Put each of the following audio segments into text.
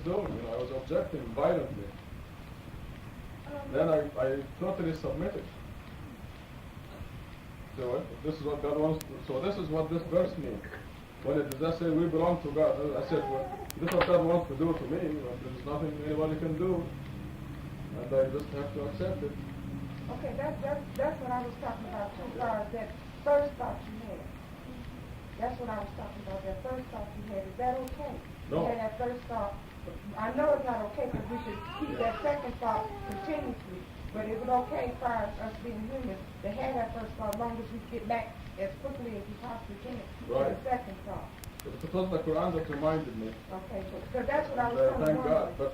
doing. I was objecting violently. Then I totally submitted. So this is what God wants. So this is what this verse means. When it does say we belong to God, I said, well, this is what God wants to do to me. There's nothing anybody can do, and I just have to accept it. Okay, that's what I was talking about too far as that first thought you had. That's what I was talking about, that first thought you had. Is that okay? No. You had that first thought. I know it's not okay because we should keep that second thought continuously. But is it okay as far as us being human to have that first thought as long as we get back as quickly as we possibly can to the second thought? It was the Quran that reminded me. Okay, so that's what I was telling Thank God. But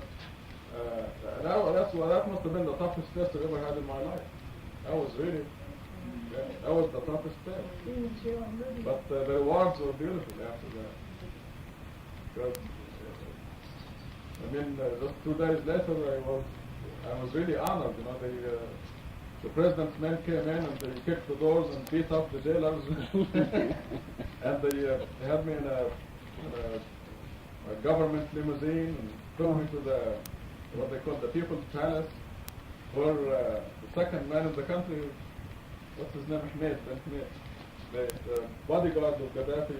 that must have been the toughest test I ever had in my life. That was really, that was the toughest test. But the rewards were beautiful after that. Because, just 2 days later, I was really honored. The president's men came in and they kicked the doors and beat up the jailers, and they had me in a government limousine and took me to what they call the People's Palace, where the second man in the country, what's his name, the bodyguard of Gaddafi,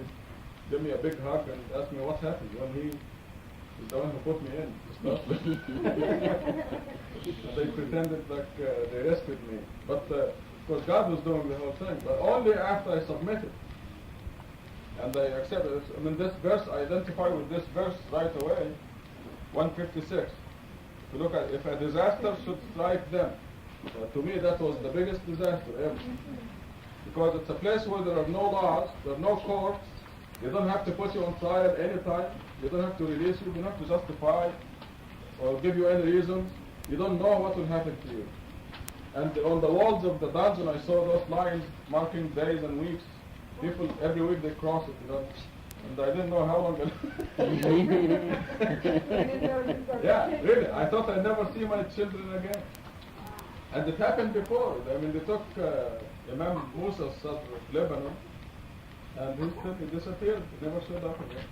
gave me a big hug and asked me what happened when he is the one who put me in to start with. And they pretended like they rescued me. But of course God was doing the whole thing. But only after I submitted and I accepted it. This verse, I identify with this verse right away, 156. If you look at, if a disaster should strike them, to me that was the biggest disaster ever. Because it's a place where there are no laws, there are no courts, they don't have to put you on trial anytime, they don't have to release you, they don't have to justify or give you any reasons. You don't know what will happen to you. And on the walls of the dungeon I saw those lines marking days and weeks. People, every week they cross it, and I didn't know how long. Yeah, really. I thought I'd never see my children again. And it happened before. They took Imam Musa of Lebanon, and he disappeared. He never showed up again.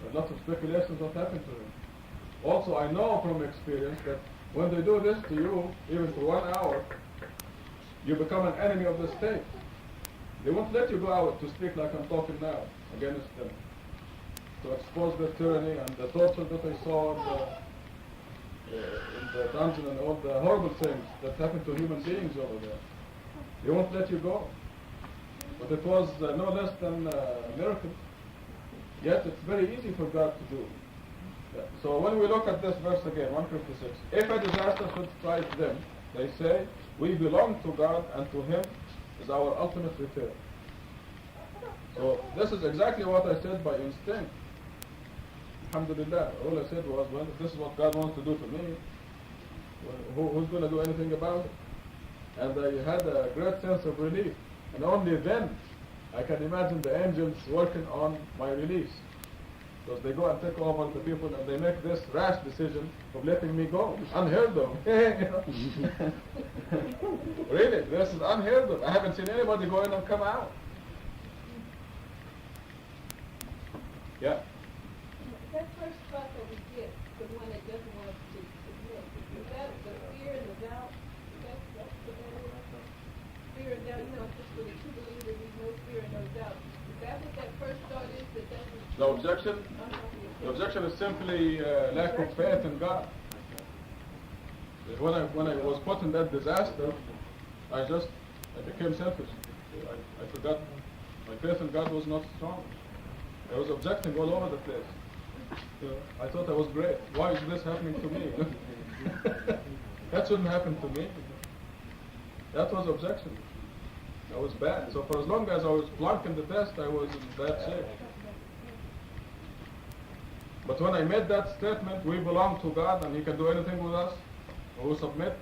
There are lots of speculations what happened to him. Also, I know from experience that when they do this to you, even for 1 hour, you become an enemy of the state. They won't let you go out to speak like I'm talking now against them, to expose their tyranny and the torture that I saw in the dungeon and all the horrible things that happen to human beings over there. They won't let you go. But it was no less than a miracle. Yet it's very easy for God to do. Yeah. So when we look at this verse again, 156, if a disaster should strike them, they say, we belong to God and to Him is our ultimate return. So this is exactly what I said by instinct. Alhamdulillah. All I said was, well, if this is what God wants to do to me, well, who's going to do anything about it? And I had a great sense of relief. And only then I can imagine the angels working on my release. Because they go and take over the people and they make this rash decision of letting me go. Unheard of. Really, this is unheard of. I haven't seen anybody go in and come out. Yeah. That first thought that we get, the one that doesn't want us to submit, is that the fear and the doubt? That's what that is? Fear and doubt, it's just for the true believer, there's no fear and no doubt. Is that what that first thought is? The objection? The objection is simply lack of faith in God. When I was put in that disaster, I became selfish. I forgot my faith in God was not strong. I was objecting all over the place. I thought I was great. Why is this happening to me? That shouldn't happen to me. That was objection. I was bad. So for as long as I was flunking the test, I was in bad shape. But when I made that statement, we belong to God and He can do anything with us, or we submit,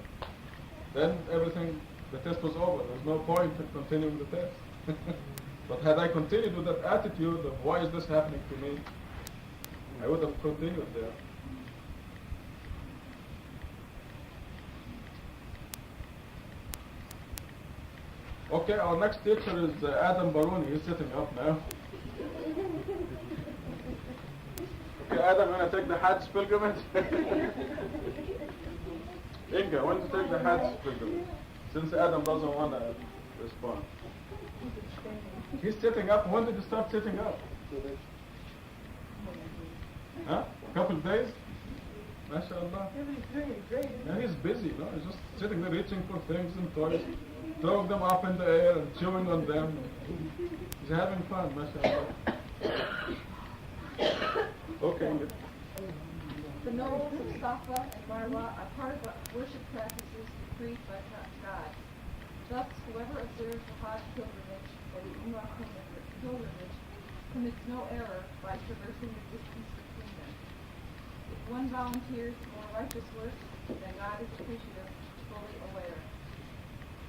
then everything, the test was over. There's no point in continuing the test. But had I continued with that attitude of why is this happening to me, I would have continued there. Okay, our next teacher is Adam Baruni. He's sitting up now. Okay, Adam, you want to take the Hajj pilgrimage? Inga, when to take the Hajj pilgrimage? Since Adam doesn't want to respond. He's sitting up. When did you start sitting up? Huh? A couple of days? MashaAllah. Yeah, he's busy, no? He's just sitting there reaching for things and toys, throwing them up in the air and chewing on them. He's having fun, MashaAllah. Okay. The nobles of Safa and Marwa are part of the worship practices decreed by God. Thus, whoever observes the Hajj pilgrimage or the Umrah pilgrimage commits no error by traversing the distance between them. If one volunteers more righteous works, then God is appreciative, fully aware.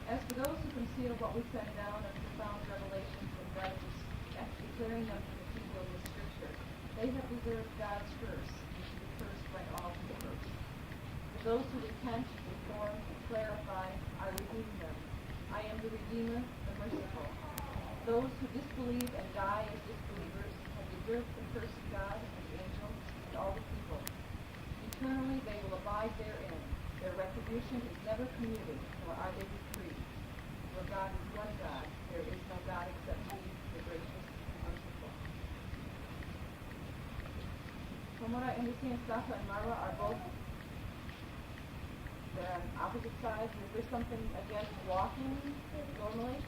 As for those who conceal what we send down as profound revelations and guidance, after declaring them to the people in the Scripture, they have reserved God's curse, and should be cursed by all who curse. For those who repent, reform, and clarify, I redeem them. I am the Redeemer, the merciful. Those who disbelieve and die as disbelievers have deserved the curse of God and the angels and all the people. Eternally they will abide therein. Their retribution is never commuted, nor are they reprieved. For God is one God. There is no God except He, the gracious and merciful. From what I understand, Safa and Marwa are both they're on opposite sides. Is there something against walking normally?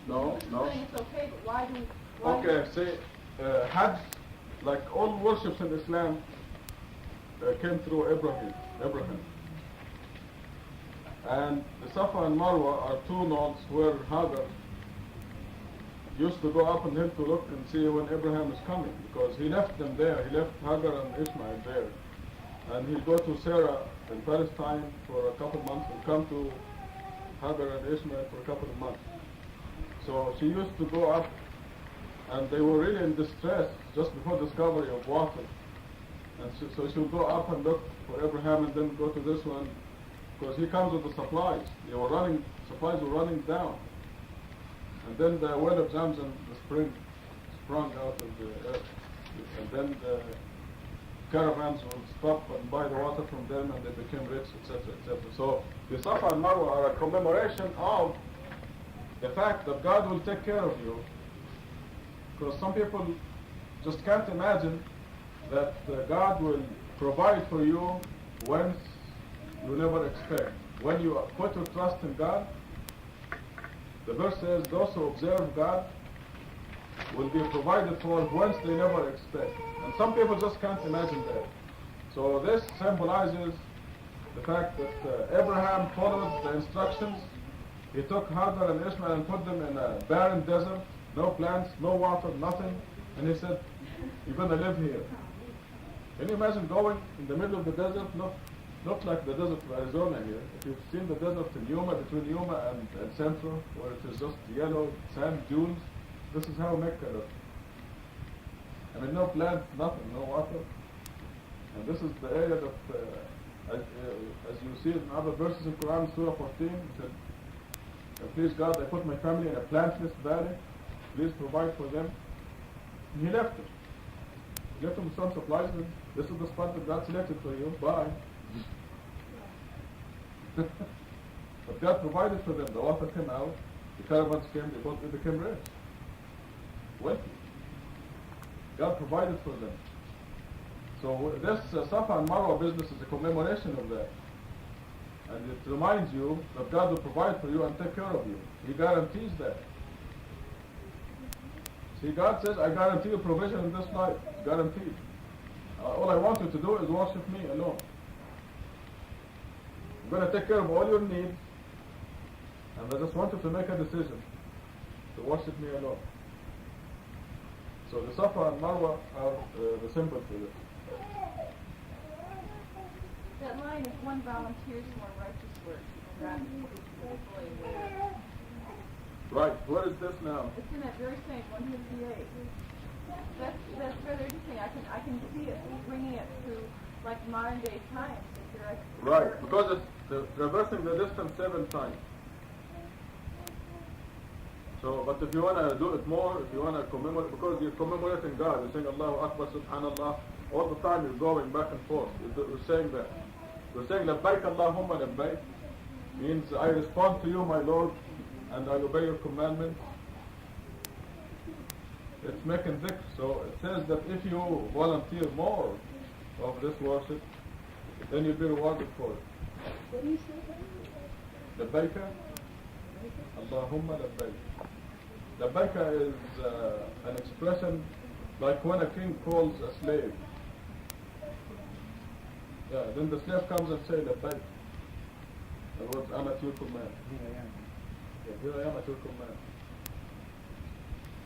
No. You're saying it's okay, but why do? Okay, see, Hajj, like all worships in Islam, came through Abraham. And the Safa and Marwa are two nodes where Hagar used to go up on hill to look and see when Abraham is coming, because he left them there. He left Hagar and Ishmael there. And he'll go to Sarah in Palestine for a couple of months and come to Hagar and Ishmael for a couple of months. So she used to go up, and they were really in distress just before discovery of water. And so she would go up and look for Abraham and then go to this one, because he comes with the supplies. Supplies were running down. And then the well of Zamzam, the spring, sprung out of the earth. And then the caravans would stop and buy the water from them, and they became rich, etc., etc. So the Safa and Marwa are a commemoration of the fact that God will take care of you. Because some people just can't imagine that God will provide for you when you never expect. When you put your trust in God, the verse says, those who observe God will be provided for whence they never expect. And some people just can't imagine that. So this symbolizes the fact that Abraham followed the instructions. He took Hagar and Ishmael and put them in a barren desert, no plants, no water, nothing. And he said, you're going to live here. Can you imagine going in the middle of the desert? Not like the desert of Arizona here. If you've seen the desert in Yuma, between Yuma and Central, where it is just yellow sand dunes, this is how Mecca looks. I mean, no plants, nothing, no water. And this is the area that, as you see in other verses in Quran, Surah 14, it said, please God, I put my family in a plantless valley. Please provide for them. And he left them. He left them with some supplies, and this is the spot that God selected for you. Bye. But God provided for them. The water came out, the caravans came, they became rich. Wealthy. God provided for them. So this Safa and Marwa business is a commemoration of that. And it reminds you that God will provide for you and take care of you. He guarantees that. See, God says, I guarantee you provision in this life. It's guaranteed. All I want you to do is worship me alone. I'm going to take care of all your needs. And I just want you to make a decision to worship me alone. So the Safa and Marwa are the symbol for this. That line, if one volunteers for righteous work, God is fully aware. Right, what is this now? It's in that very same 158. That's rather interesting. I can see it bringing it to like modern day times. Right, because it's traversing the distance 7 times. So, but if you want to do it more, if you want to commemorate, because you're commemorating God, you're saying Allahu Akbar, Subhanallah, all the time you're going back and forth. You're saying that. You're saying labbaik Allahumma labbaik means I respond to you, my Lord, and I obey your commandment. It's making dhikr. So it says that if you volunteer more of this worship, then you'll be rewarded for it. What do you say? Labbaika Allahumma labbaik. Labbaika is an expression like when a king calls a slave. Yeah, then the slave comes and says labbaik. In other words, I'm at your command. Yeah, here I am at your command.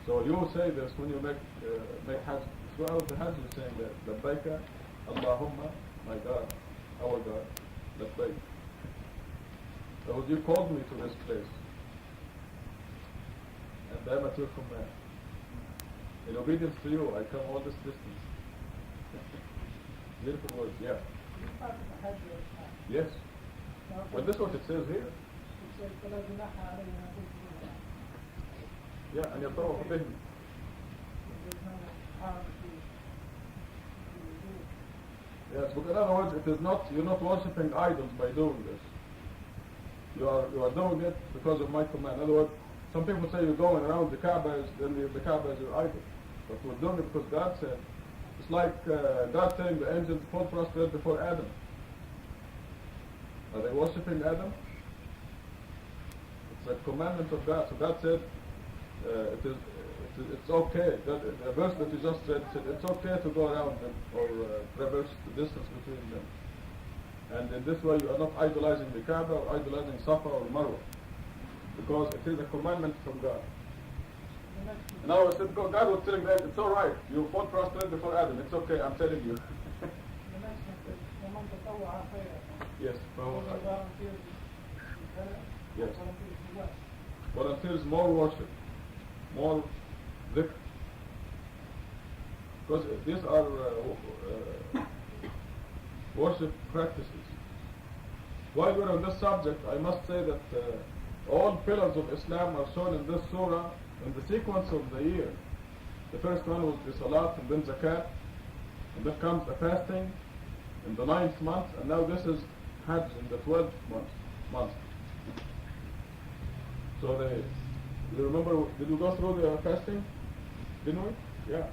So you say this when you make Hajj. Throughout the Hajj you're saying that labbaika Allahumma, my God, our God, labbaik. Because you called me to this place, and I am at your command. In obedience to you, I come all this distance. Beautiful words, yeah. Yes. Well, this is what it says here. Yeah, and يطوف بهم. Yes, but in other words, it is not, you're not worshipping idols by doing this. You are doing it because of my command. In other words, some people say you're going around the Kaaba, then the Kaaba is your idol. But we're doing it because God said. It's like God telling the angels to fall prostrate before Adam. Are they worshipping Adam? It's a commandment of God. So God said, it's okay. The verse that you just read said it's okay to go around them or traverse the distance between them. And in this way you are not idolizing the Kaaba or idolizing Safa or Marwa, because it is a commandment from God. And now God was telling them, it's alright, you fall prostrate before Adam, it's okay, I'm telling you. Yes. Yes. Volunteers more worship, more dhikr. Because these are worship practices. While we're on this subject, I must say that all pillars of Islam are shown in this surah in the sequence of the year. The first one was the Salat, and then Zakat, and then comes the fasting in the 9th month, and now this is Hajj in the 12th month. So you remember, did we go through the fasting? Didn't we? Yeah.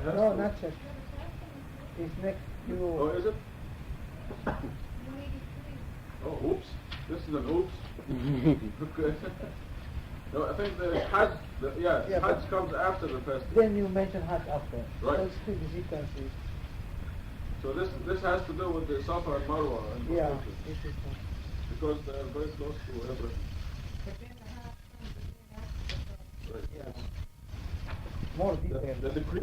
No, not yet. It's next to... Oh, is it? Oh, oops. This is an oops. Okay. No, I think the Hajj, Hajj comes after the fasting. Then you mention Hajj after. Right. So it's still the sequence is... So this has to do with the Safa and Marwa and Yeah, Muslim, this is one. because they are very close to everything. Right. Yeah. More detail. The decree